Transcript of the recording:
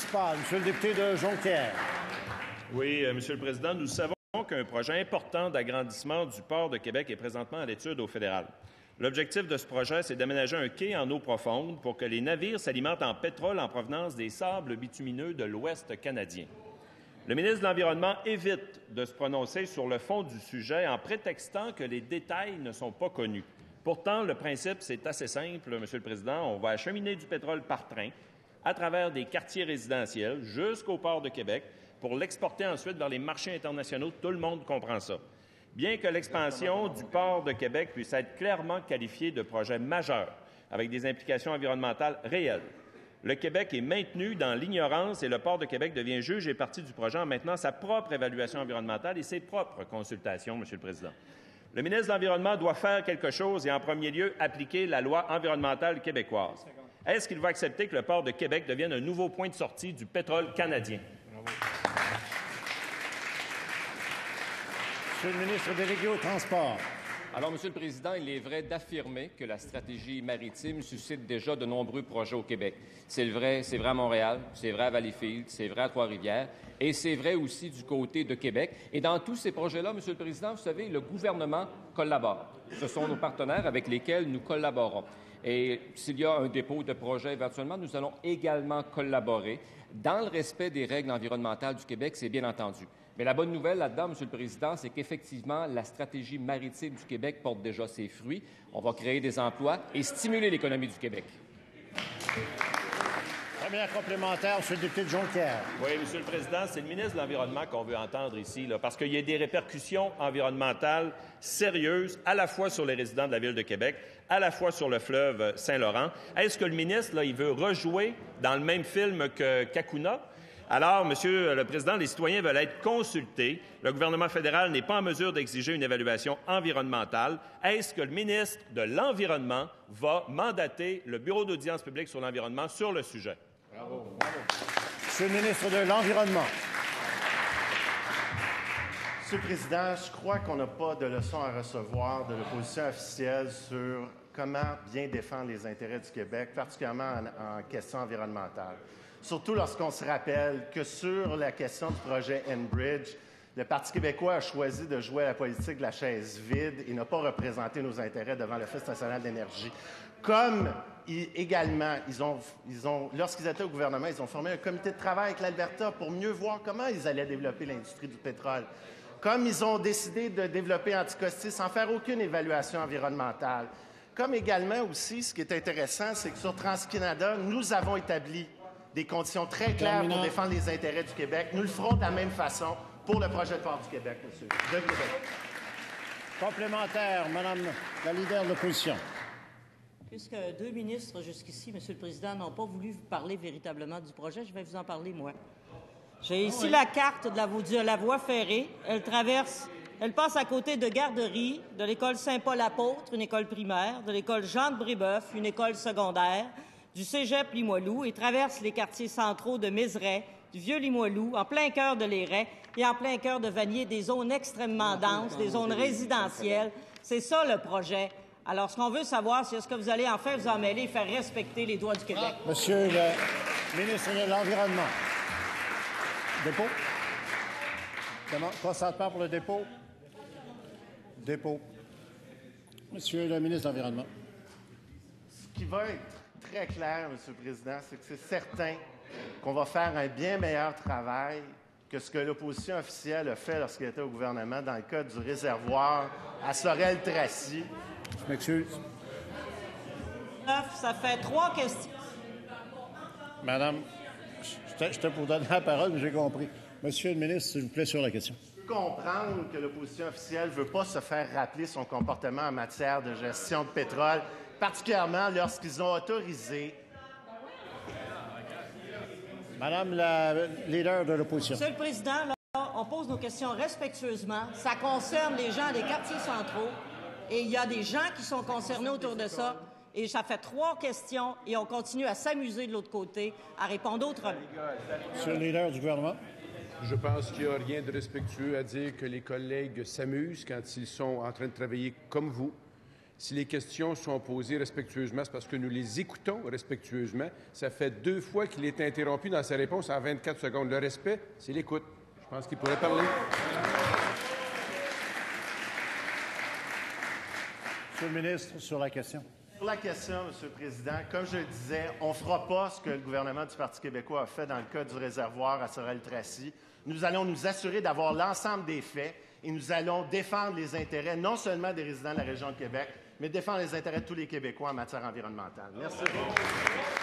municipal. Monsieur le député de Jonquière. Oui, Monsieur le Président, nous savons qu'un projet important d'agrandissement du port de Québec est présentement à l'étude au fédéral. L'objectif de ce projet, c'est d'aménager un quai en eau profonde pour que les navires s'alimentent en pétrole en provenance des sables bitumineux de l'Ouest canadien. Le ministre de l'Environnement évite de se prononcer sur le fond du sujet en prétextant que les détails ne sont pas connus. Pourtant, le principe, c'est assez simple, Monsieur le Président. On va acheminer du pétrole par train à travers des quartiers résidentiels jusqu'au port de Québec pour l'exporter ensuite vers les marchés internationaux. Tout le monde comprend ça. Bien que l'expansion du port de Québec puisse être clairement qualifiée de projet majeur avec des implications environnementales réelles, le Québec est maintenu dans l'ignorance et le port de Québec devient juge et partie du projet en maintenant sa propre évaluation environnementale et ses propres consultations, Monsieur le Président. Le ministre de l'Environnement doit faire quelque chose et, en premier lieu, appliquer la loi environnementale québécoise. Est-ce qu'il va accepter que le port de Québec devienne un nouveau point de sortie du pétrole canadien? Monsieur le ministre délégué au transport. Alors, Monsieur le Président, il est vrai d'affirmer que la stratégie maritime suscite déjà de nombreux projets au Québec. C'est vrai à Montréal, c'est vrai à Valleyfield, c'est vrai à Trois-Rivières et c'est vrai aussi du côté de Québec. Et dans tous ces projets-là, Monsieur le Président, vous savez, le gouvernement collabore. Ce sont nos partenaires avec lesquels nous collaborons. Et s'il y a un dépôt de projet éventuellement, nous allons également collaborer dans le respect des règles environnementales du Québec, c'est bien entendu. Mais la bonne nouvelle là-dedans, Monsieur le Président, c'est qu'effectivement, la stratégie maritime du Québec porte déjà ses fruits. On va créer des emplois et stimuler l'économie du Québec. Première complémentaire, Monsieur le député de Jonquière. Oui, Monsieur le Président, c'est le ministre de l'Environnement qu'on veut entendre ici, parce qu'il y a des répercussions environnementales sérieuses, à la fois sur les résidents de la Ville de Québec, à la fois sur le fleuve Saint-Laurent. Est-ce que le ministre, il veut rejouer dans le même film que Kakuna? Alors, Monsieur le Président, les citoyens veulent être consultés. Le gouvernement fédéral n'est pas en mesure d'exiger une évaluation environnementale. Est-ce que le ministre de l'Environnement va mandater le Bureau d'audience publique sur l'environnement sur le sujet? Bravo, bravo. Monsieur le ministre de l'Environnement. Monsieur le Président, je crois qu'on n'a pas de leçon à recevoir de l'opposition officielle sur comment bien défendre les intérêts du Québec, particulièrement en question environnementale. Surtout lorsqu'on se rappelle que sur la question du projet Enbridge, le Parti québécois a choisi de jouer à la politique de la chaise vide et n'a pas représenté nos intérêts devant l'Office national de l'énergie. Comme également, lorsqu'ils étaient au gouvernement, ils ont formé un comité de travail avec l'Alberta pour mieux voir comment ils allaient développer l'industrie du pétrole. Comme ils ont décidé de développer Anticosti sans faire aucune évaluation environnementale. Comme également aussi, ce qui est intéressant, c'est que sur TransCanada, nous avons établi des conditions très claires pour défendre les intérêts du Québec. Nous le ferons de la même façon pour le projet de port du Québec, monsieur. De Québec. Complémentaire, Madame la leader de l'opposition. Puisque deux ministres jusqu'ici, Monsieur le Président, n'ont pas voulu vous parler véritablement du projet, je vais vous en parler, moi. J'ai ici la carte de la voie ferrée. Elle passe à côté de garderies, de l'école Saint-Paul-Apôtre, une école primaire, de l'école Jean-de-Brébeuf, une école secondaire, du cégep Limoilou et traverse les quartiers centraux de Mézeray, du Vieux-Limoilou, en plein cœur de Lairet et en plein cœur de Vanier, des zones extrêmement denses, des zones résidentielles. C'est ça, le projet. Alors, ce qu'on veut savoir, c'est est-ce que vous allez enfin vous en mêler et faire respecter les droits du Québec? Monsieur le ministre de l'Environnement. Dépôt? Consentement pour le dépôt? Dépôt. Monsieur le ministre de l'Environnement. Ce qui va être très clair, Monsieur le Président, c'est que c'est certain qu'on va faire un bien meilleur travail que ce que l'opposition officielle a fait lorsqu'elle était au gouvernement dans le cas du réservoir à Sorel-Tracy. Je m'excuse. Ça fait 3 questions. Madame, je te pour donner la parole, mais j'ai compris. Monsieur le ministre, s'il vous plaît, sur la question. Comprendre que l'opposition officielle ne veut pas se faire rappeler son comportement en matière de gestion de pétrole, particulièrement lorsqu'ils ont autorisé. Madame la leader de l'opposition. Monsieur le Président, là, on pose nos questions respectueusement. Ça concerne les gens des quartiers centraux et il y a des gens qui sont concernés autour de ça. Et ça fait 3 questions et on continue à s'amuser de l'autre côté, à répondre autrement. Monsieur le leader du gouvernement. Je pense qu'il n'y a rien de respectueux à dire que les collègues s'amusent quand ils sont en train de travailler comme vous. Si les questions sont posées respectueusement, c'est parce que nous les écoutons respectueusement. Ça fait 2 fois qu'il est interrompu dans sa réponse en 24 secondes. Le respect, c'est l'écoute. Je pense qu'il pourrait parler. Monsieur le ministre, sur la question. Sur la question, Monsieur le Président, comme je le disais, on ne fera pas ce que le gouvernement du Parti québécois a fait dans le cas du réservoir à Sorel-Tracy. Nous allons nous assurer d'avoir l'ensemble des faits et nous allons défendre les intérêts non seulement des résidents de la région de Québec, mais défendre les intérêts de tous les Québécois en matière environnementale. Merci beaucoup.